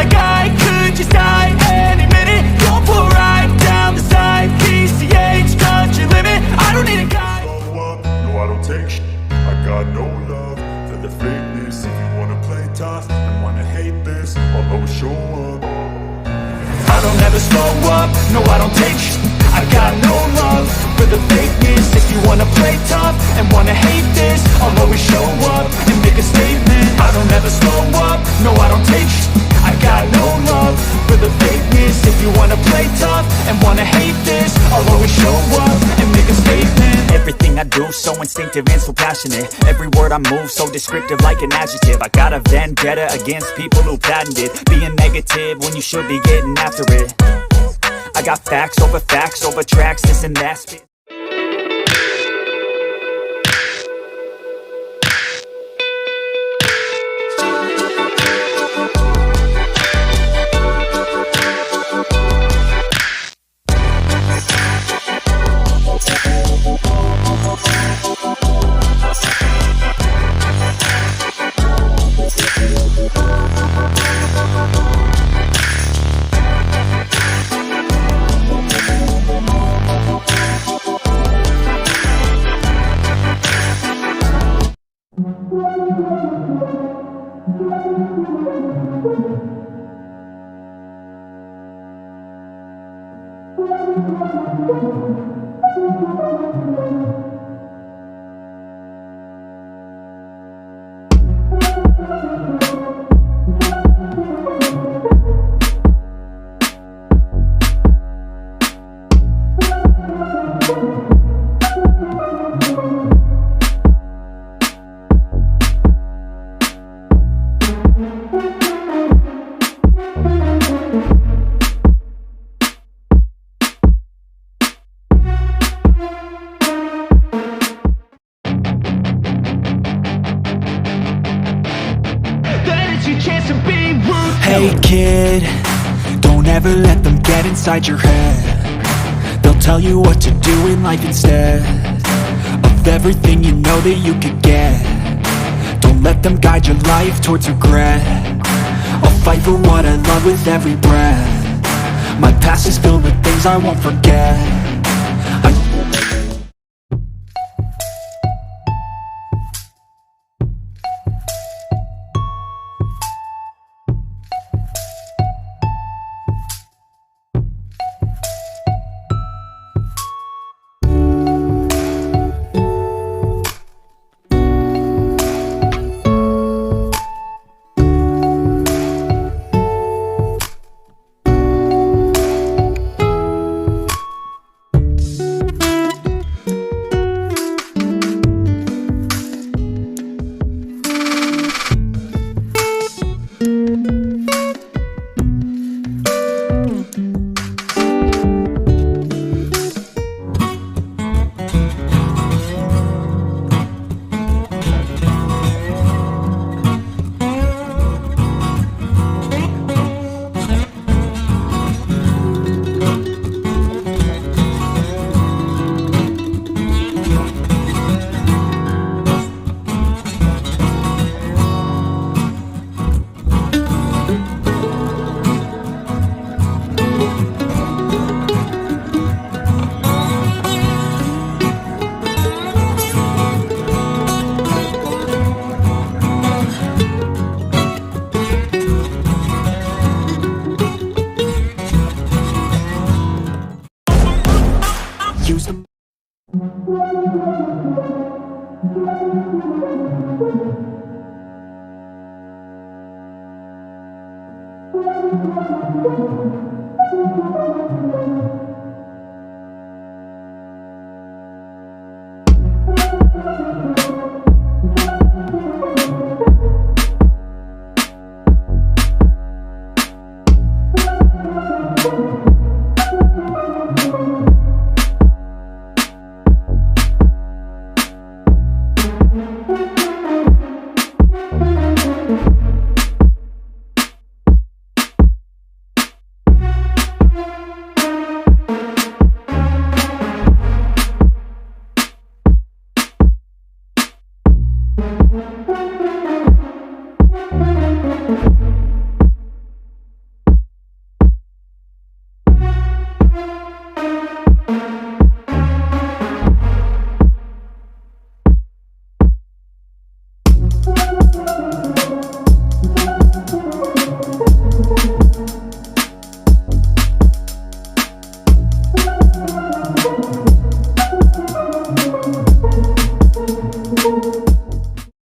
like I could just die any minute. Don't pull right down the side. PCH, country limit. I don't need a guide. Slow up, no I don't take shit. I got no love for the fakeness. If you wanna play tough and wanna hate this, I'll always show up. I don't ever slow up, no I don't take shit. I got no love for the fakeness. If you wanna play tough and wanna hate this, I'll always show up and make a statement. I don't ever slow up, no I don't take shit. I got no love for the fakeness. If you wanna play tough and wanna hate this, I'll always show up and make a statement. Everything I do so instinctive and so passionate. Every word I move so descriptive like an adjective. I got a vendetta against people who patented being negative when you should be getting after it. I got facts over tracks, this and that spit. Hey kid, don't ever let them get inside your head. They'll tell you what to do in life instead of everything you know that you could get. Don't let them guide your life towards regret. I'll fight for what I love with every breath. My past is filled with things I won't forget. Use them.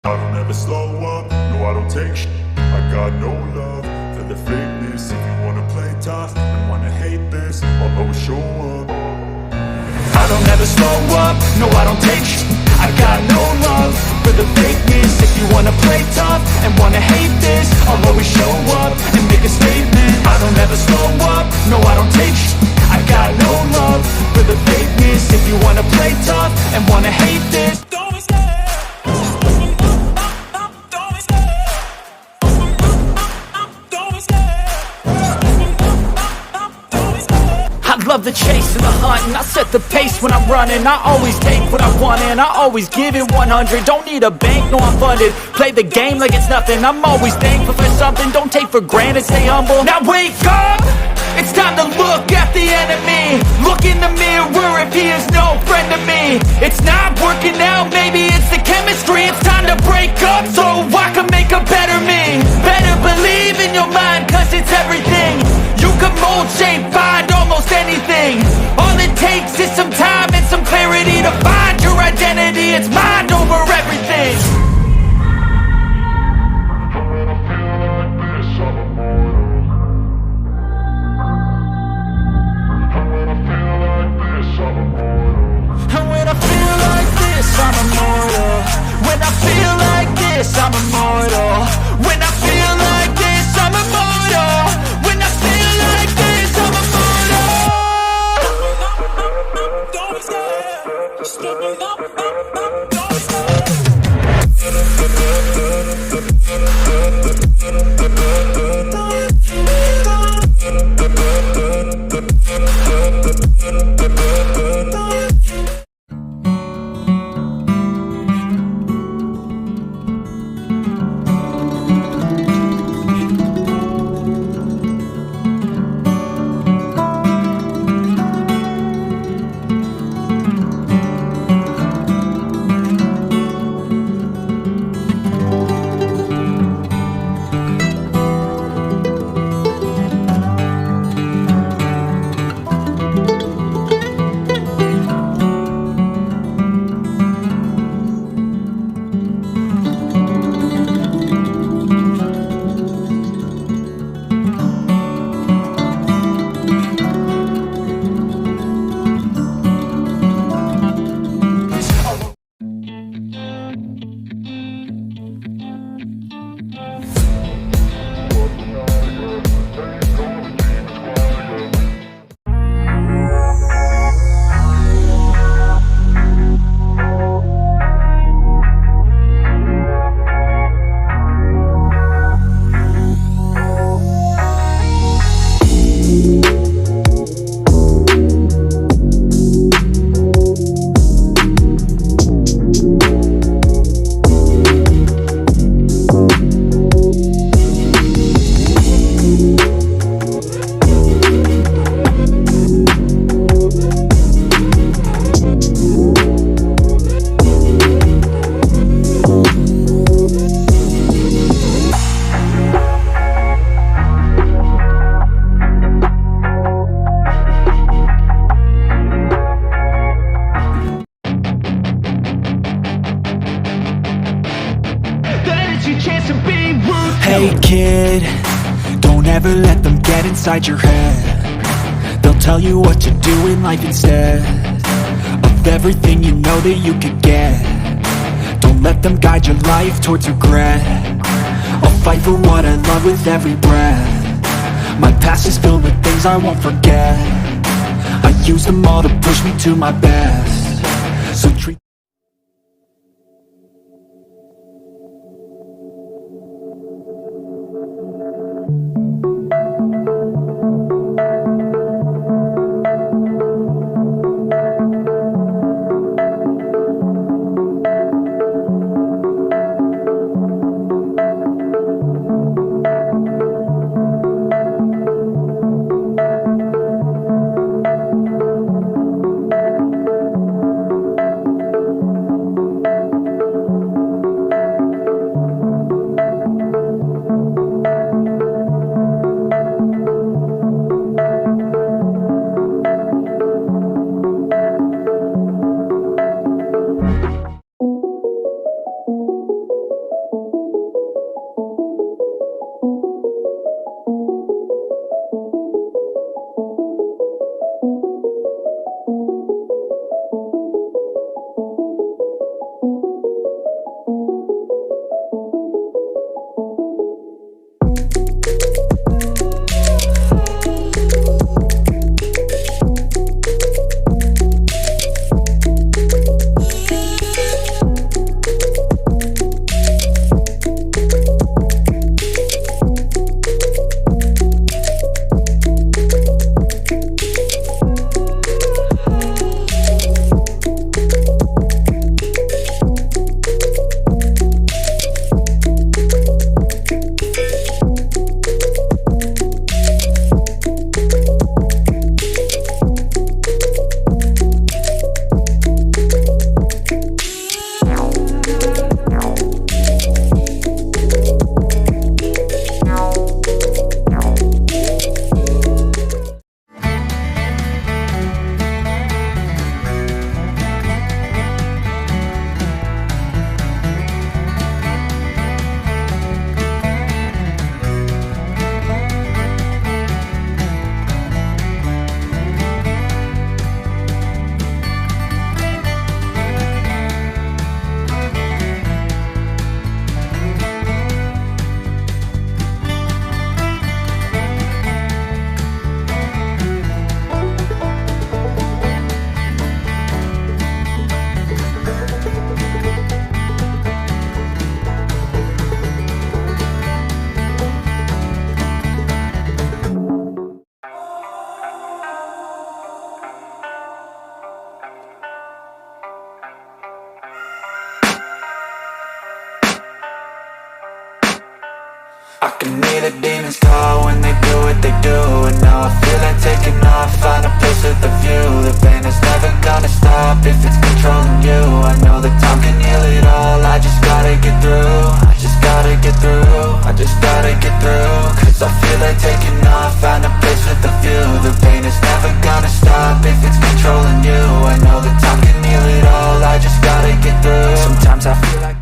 I don't ever slow up, no I don't take sh**. I got no love for the fakeness. If you wanna play tough and wanna hate this, I'll always show up. I don't ever slow up, no I don't take sh**. I got no love for the fakeness. If you wanna play tough and wanna hate this, I'll always show up and make a statement. I don't ever slow up, no I don't take sh**. I got no love for the fakeness. If you wanna play tough and wanna hate this, don't be scared. I love the chase and the hunt, and I set the pace when I'm running. I always take what I want and I always give it 100. Don't need a bank, no I'm funded. Play the game like it's nothing. I'm always thankful for something. Don't take for granted, stay humble. Now wake up! It's time to look at the enemy. Look in the mirror if he is no friend to me. It's not working out, maybe it's the chemistry. It's time to break up so I can make a better me. Better believe in your mind, cause it's everything. You can mold, shape, find almost anything. All it takes is some time and some clarity to find your identity. It's mind over everything. And when I feel like this, I'm immortal. When I feel like this, I'm immortal. When I feel like this, I'm immortal. When I feel like this, I'm immortal. Don't be scared. Just keep it up, don't be Hey kid, don't ever let them get inside your head. They'll tell you what to do in life instead of everything you know that you could get. Don't let them guide your life towards regret. I'll fight for what I love with every breath. My past is filled with things I won't forget. I use them all to push me to my best. So treat Give me the demons call when they do what they do. And now I feel like taking off, find a place with a view. The pain is never gonna stop if it's controlling you. I know that time can heal it all, I just gotta get through. I just gotta get through, I just gotta get through. Cause I feel like taking off, find a place with a view. The pain is never gonna stop if it's controlling you. I know that time can heal it all, I just gotta get through. Sometimes I feel like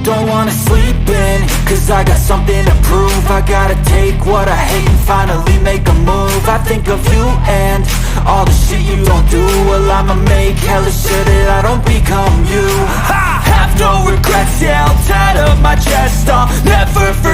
don't wanna sleep in, cause I got something to prove. I gotta take what I hate and finally make a move. I think of you and all the shit you don't do. Well, I'ma make hella sure that I don't become you. I have no regrets, yeah, I'll tie up my chest. I'll never forget